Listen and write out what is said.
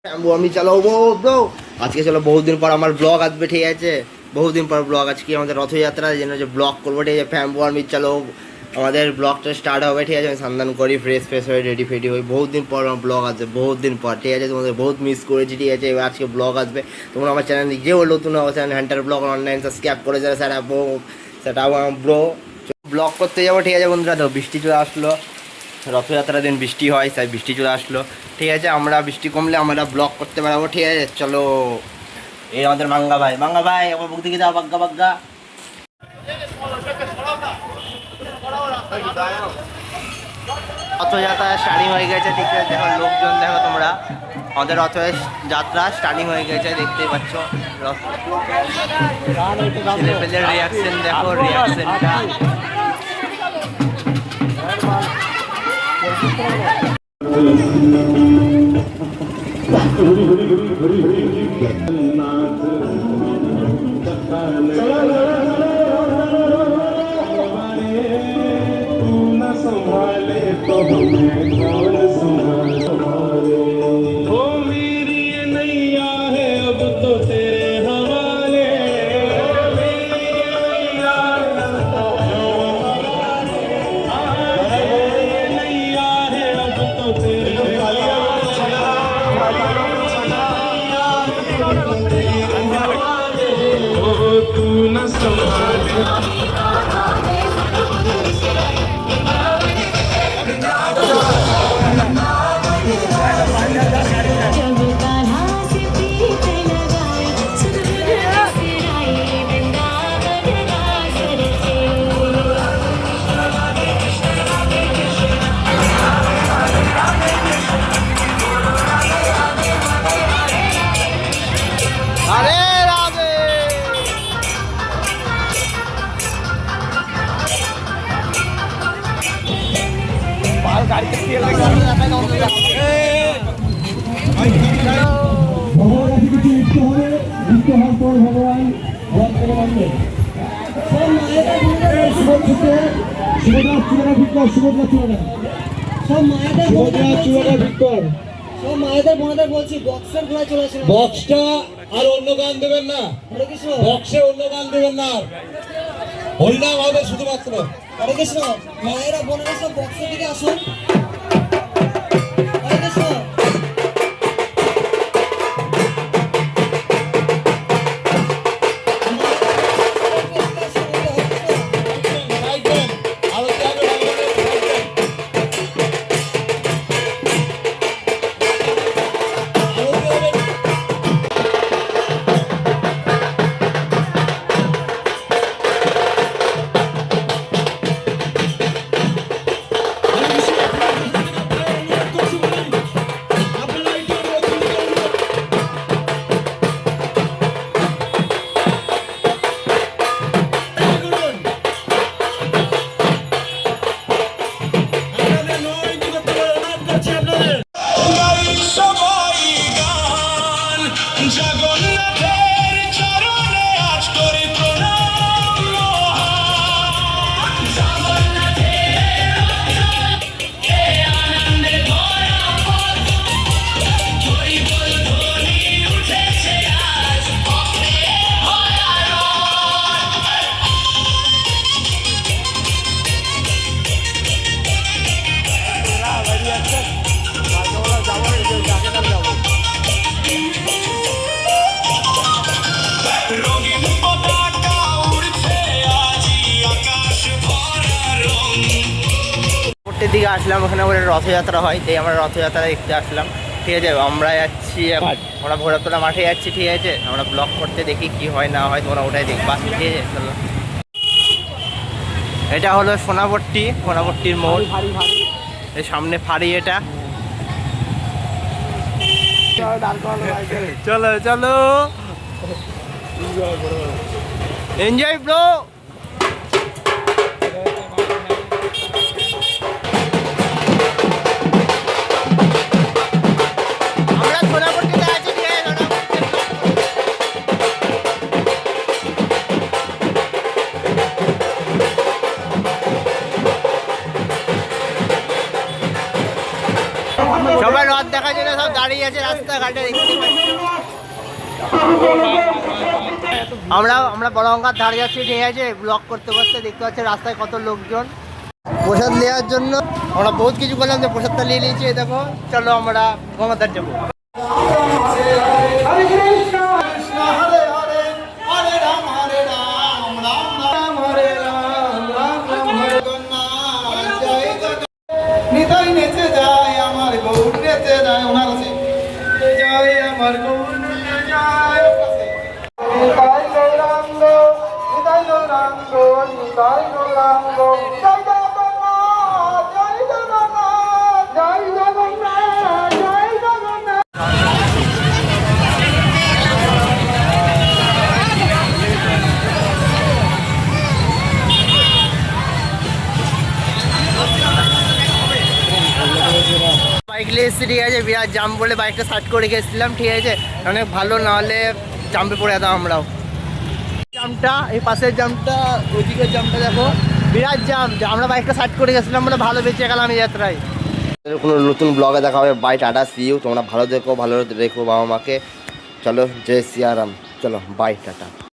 আমি চালাবো ব্রো। আজকে চলো বহুদিন পর আমার ব্লগ আসবে, ঠিক আছে? বহুদিন পর ব্লগ, আজকে আমাদের রথযাত্রা, এই জন্য যে ব্লগ করবো, ঠিক আছে? ফ্যাম্বো আমি চালো আমাদের ব্লগটা স্টার্ট হবে, ঠিক আছে? আমি সন্ধান করি, ফ্রেশ হয়ে রেডি ফেডি হই। বহুত দিন পর আমার ব্লগ আসবে, বহুত দিন পর, ঠিক আছে? তোমাদের বহুত মিস করেছি, ঠিক আছে? এবার আজকে ব্লগ আসবে। তোমরা আমার চ্যানেল নিজেও নতুন হবে, channel hunter blog online subscribe করে যারা সেটা ব্রো ব্লগ করতে যাবো, ঠিক আছে বন্ধুরা? তো বৃষ্টি চলে আসলো, রথযাত্রার দিন বৃষ্টি হয়, তাই বৃষ্টি চলে আসলো, ঠিক আছে? আমরা বৃষ্টি কমলে আমরা ব্লগ করতে পারবো, ঠিক আছে? চলো। এই আমাদের মাঙ্গা ভাই আমার বুক দিকে যাও, বাগ্গা রথযাত্রা স্টার্টিং হয়ে গেছে, ঠিক আছে? দেখো লোকজন, দেখো তোমরা, আমাদের রথযাত্রা স্টার্টিং হয়ে গেছে, দেখতেই পাচ্ছ। ছেলেপেলের রিয়াকশন দেখো, রিয়াকশনটা संभाले तो हमें कौन संभाले। हो मेरी ये नैया है अब तो तेरे हवाले। मेरी नैया है अब तो नैया है अब तो तेरे हवाले। हो तू न संभाले। বক্সটা আর অন্য গান দেবেন না, বক্সে অন্য গান দেবেন না, হরিনাম হবে শুধুমাত্র। হরে কৃষ্ণ। মায়েরা বোনেরা সব বক্সের দিকে আসুন। হরে কৃষ্ণ। দিকে আসলাম, ওখানে বলে রথযাত্রা হয়, তাই আমরা রথযাত্রা দেখতে আসলাম, ঠিক আছে? আমরা যাচ্ছি, আমরা ভৈরবতলা মাঠে যাচ্ছি, ঠিক আছে? আমরা ব্লগ করতে দেখি কি হয় না হয়, তোমরা ওটাই দেখবা, ঠিক আছে? চলো। এটা হলো সোনাপট্টির মোড়, এই সামনে ফাড়ি, এটা চলো চলো এনজয় ব্রো। সবাই রথ দেখার জন্য সব দাঁড়িয়ে আছে রাস্তায়। রাস্তাঘাটে দেখতে পাচ্ছি আমরা বড়গঙ্গার ধারে যাচ্ছি, ঠিক আছে, ব্লগ করতে বসতে দেখতে পাচ্ছি রাস্তায় কত লোকজন প্রসাদ নেওয়ার জন্য। আমরা বহুত কিছু করলাম, যে প্রসাদটা নিয়ে নিয়েছি। এই দেখো, চলো আমরা গঙ্গার ধার যাবো। हरे कृष्ण कृष्ण हरे हरे हरे राम राम राम हरे राम राम राम हरे जगन्नाथ जय जगन्नाथ নিতাই নেচে যায় আমার গৌর নেচে যায় ওনার আছে জয় আমার গৌর নেচে যায় নিতাই গৌরাঙ্গ নিতাই গৌরাঙ্গ নিতাই গৌরাঙ্গ জয় জগন্নাথ জয় জগন্নাথ জয় জগন্নাথ জয় জগন্নাথ। বাইক নিয়ে এসেছি, ঠিক আছে, বিরাট জাম বলে বাইকটা স্টার্ট করে গেছিলাম, ঠিক আছে, অনেক ভালো, নাহলে জাম্পে পড়ে যেতাম আমরাও। জামটা, এই পাশের জামটা, ওইদিকের জামটা দেখো, বিরাট জাম। আমরা বাইকটা স্টার্ট করে গেছিলাম বলে ভালো বেঁচে গেলাম এই যাত্রায়। কোনো নতুন ব্লগে দেখা হবে। Bye, tata, see you. তোমরা ভালো দেখো, ভালো রেখো বাবা মাকে। চলো, জয় সিয়ারাম। চলো, বাই, টাটা।